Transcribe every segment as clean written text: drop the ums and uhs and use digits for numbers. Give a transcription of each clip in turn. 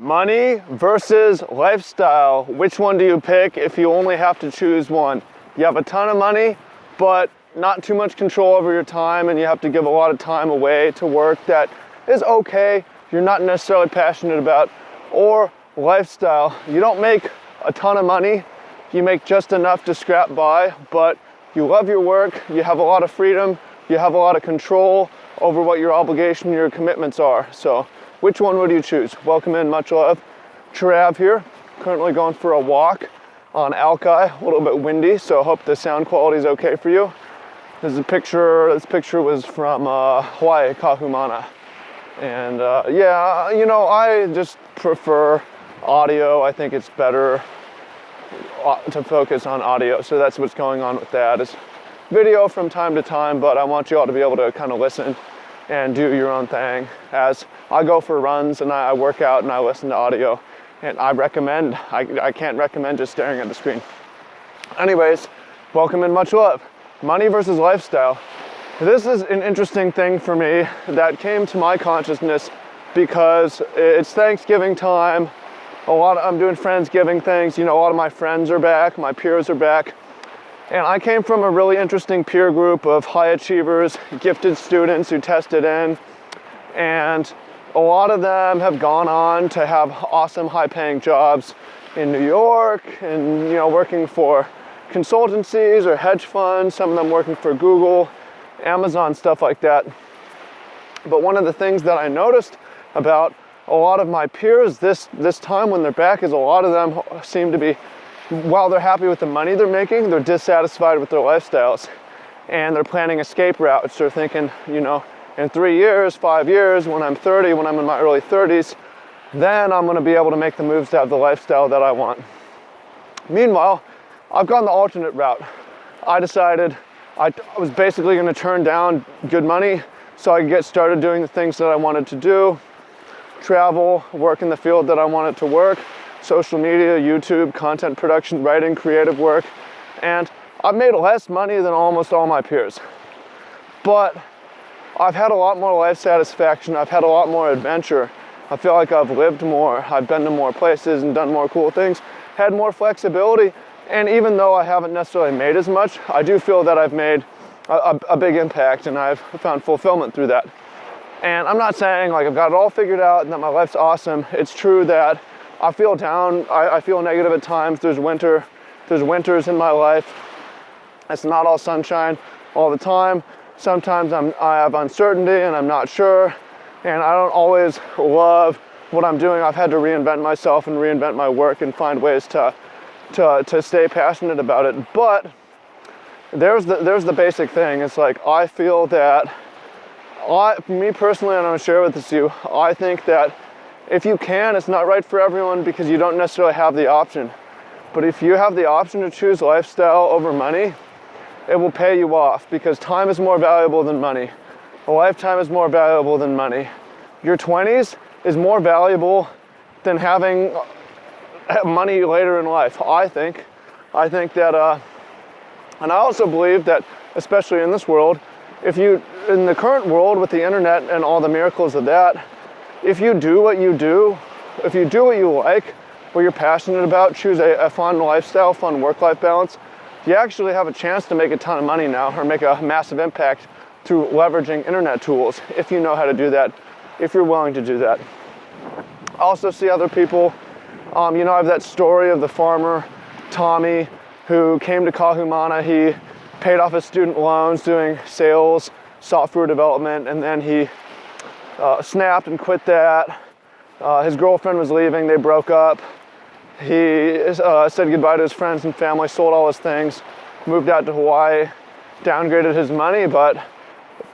Money versus lifestyle. Which one do you pick if you only have to choose one? You have a ton of money, but not too much control over your time, and you have to give a lot of time away to work that is okay, you're not necessarily passionate about. Or lifestyle. You don't make a ton of money, you make just enough to scrap by, but you love your work, you have a lot of freedom, you have a lot of control over what your obligation, your commitments are. So which one would you choose? Welcome in, much love. Trav here, currently going for a walk on Alki, a little bit windy, so I hope the sound quality is okay for you. This picture was from Hawaii, Kahumana. And yeah, you know, I just prefer audio. I think it's better to focus on audio, so that's what's going on with that. It's video from time to time, but I want you all to be able to kind of listen and do your own thing. As I go for runs and I work out and I listen to audio, and I can't recommend just staring at the screen. Anyways, welcome and much love. Money versus lifestyle. This is an interesting thing for me that came to my consciousness because it's Thanksgiving time. I'm doing Friendsgiving things. You know, a lot of my friends are back, my peers are back. And I came from a really interesting peer group of high achievers, gifted students who tested in. And a lot of them have gone on to have awesome high-paying jobs in New York and, you know, working for consultancies or hedge funds, some of them working for Google, Amazon, stuff like that. But one of the things that I noticed about a lot of my peers this time when they're back is a lot of them seem to be, while they're happy with the money they're making, they're dissatisfied with their lifestyles. And they're planning escape routes. They're thinking, you know, in 3 years, 5 years, when I'm 30, when I'm in my early 30s, then I'm going to be able to make the moves to have the lifestyle that I want. Meanwhile, I've gone the alternate route. I decided I was basically going to turn down good money so I could get started doing the things that I wanted to do, travel, work in the field that I wanted to work, social media, YouTube, content production, writing, creative work, and I've made less money than almost all my peers. But I've had a lot more life satisfaction, I've had a lot more adventure, I feel like I've lived more, I've been to more places and done more cool things, had more flexibility. And even though I haven't necessarily made as much, I do feel that I've made a big impact and I've found fulfillment through that. And I'm not saying like I've got it all figured out and that my life's awesome. It's true that I feel down, I feel negative at times. There's winters in my life. It's not all sunshine all the time. Sometimes I have uncertainty and I'm not sure. And I don't always love what I'm doing. I've had to reinvent myself and reinvent my work and find ways to stay passionate about it. But there's the basic thing. It's like I feel that me personally, and I'm gonna share with you, I think that if you can, it's not right for everyone because you don't necessarily have the option. But if you have the option to choose lifestyle over money, it will pay you off because time is more valuable than money. A lifetime is more valuable than money. Your 20s is more valuable than having money later in life. I think that, and I also believe that, especially in this world, in the current world with the internet and all the miracles of that, if you do what you do, if you do what you like, what you're passionate about, choose a fun lifestyle, fun work-life balance, you actually have a chance to make a ton of money now or make a massive impact through leveraging internet tools if you know how to do that, if you're willing to do that. I also see other people. You know, I have that story of the farmer, Tommy, who came to Kahumana. He paid off his student loans doing sales, software development, and then he snapped and quit that. His girlfriend was leaving, they broke up. He said goodbye to his friends and family, sold all his things, moved out to Hawaii, downgraded his money, but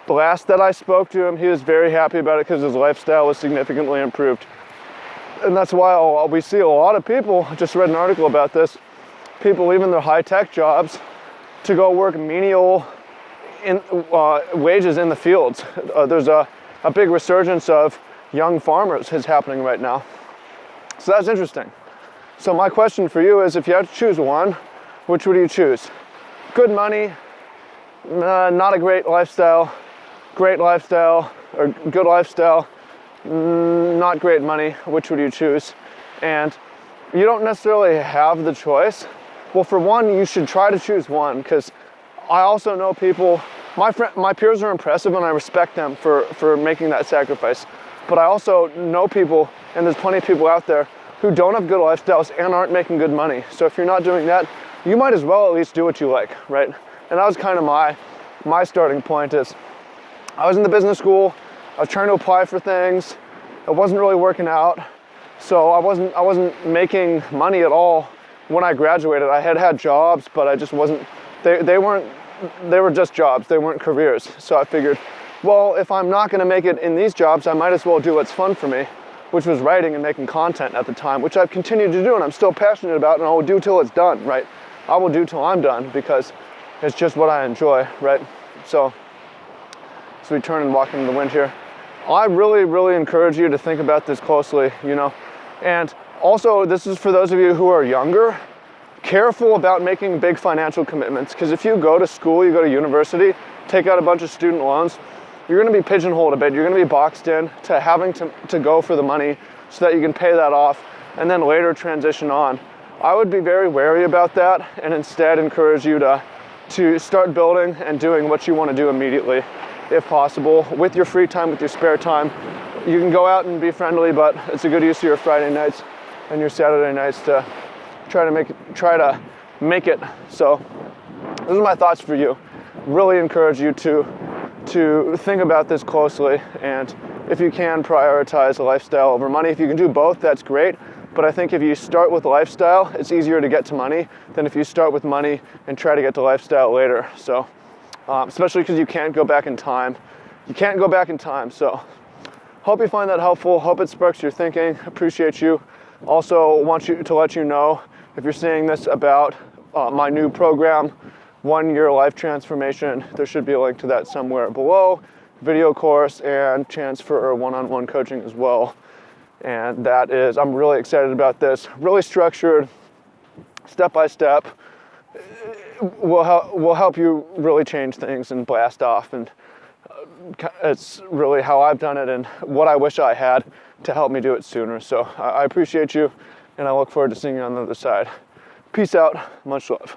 the last that I spoke to him, he was very happy about it because his lifestyle was significantly improved. And that's why we see a lot of people, I just read an article about this, people leaving their high-tech jobs to go work menial wages in the fields. There's a big resurgence of young farmers is happening right now. So that's interesting. So my question for you is, if you had to choose one, which would you choose? Good money, not a great lifestyle, or good lifestyle, not great money, which would you choose? And you don't necessarily have the choice. Well, for one, you should try to choose one, because I also know people, my peers are impressive and I respect them for making that sacrifice. But I also know people, and there's plenty of people out there who don't have good lifestyles and aren't making good money. So if you're not doing that, you might as well at least do what you like, right? And that was kind of my starting point. Is I was in the business school, I was trying to apply for things, it wasn't really working out. So I wasn't making money at all when I graduated. I had jobs, but I just wasn't, they were just jobs, they weren't careers. So I figured, well, if I'm not gonna make it in these jobs, I might as well do what's fun for me, which was writing and making content at the time, which I've continued to do and I'm still passionate about, and I will do till it's done, right? I will do till I'm done, because it's just what I enjoy, right? So we turn and walk into the wind here. I really, really encourage you to think about this closely, you know? And also, this is for those of you who are younger, careful about making big financial commitments, because if you go to school, you go to university, take out a bunch of student loans, you're gonna be pigeonholed a bit. You're gonna be boxed in to having to go for the money so that you can pay that off and then later transition on. I would be very wary about that and instead encourage you to start building and doing what you wanna do immediately, if possible, with your free time, with your spare time. You can go out and be friendly, but it's a good use of your Friday nights and your Saturday nights to try to make it. So those are my thoughts for you. Really encourage you to think about this closely, and if you can, prioritize a lifestyle over money. If you can do both, that's great. But I think if you start with lifestyle, it's easier to get to money than if you start with money and try to get to lifestyle later. So, especially because you can't go back in time. You can't go back in time. So, hope you find that helpful. Hope it sparks your thinking. Appreciate you. Also, want to let you know, if you're seeing this, about my new program, 1 Year Life Transformation. There should be a link to that somewhere below. Video course and chance for one-on-one coaching as well. And that is, I'm really excited about this. Really structured, step by step. Will help you really change things and blast off. And it's really how I've done it and what I wish I had to help me do it sooner. So I appreciate you, and I look forward to seeing you on the other side. Peace out. Much love.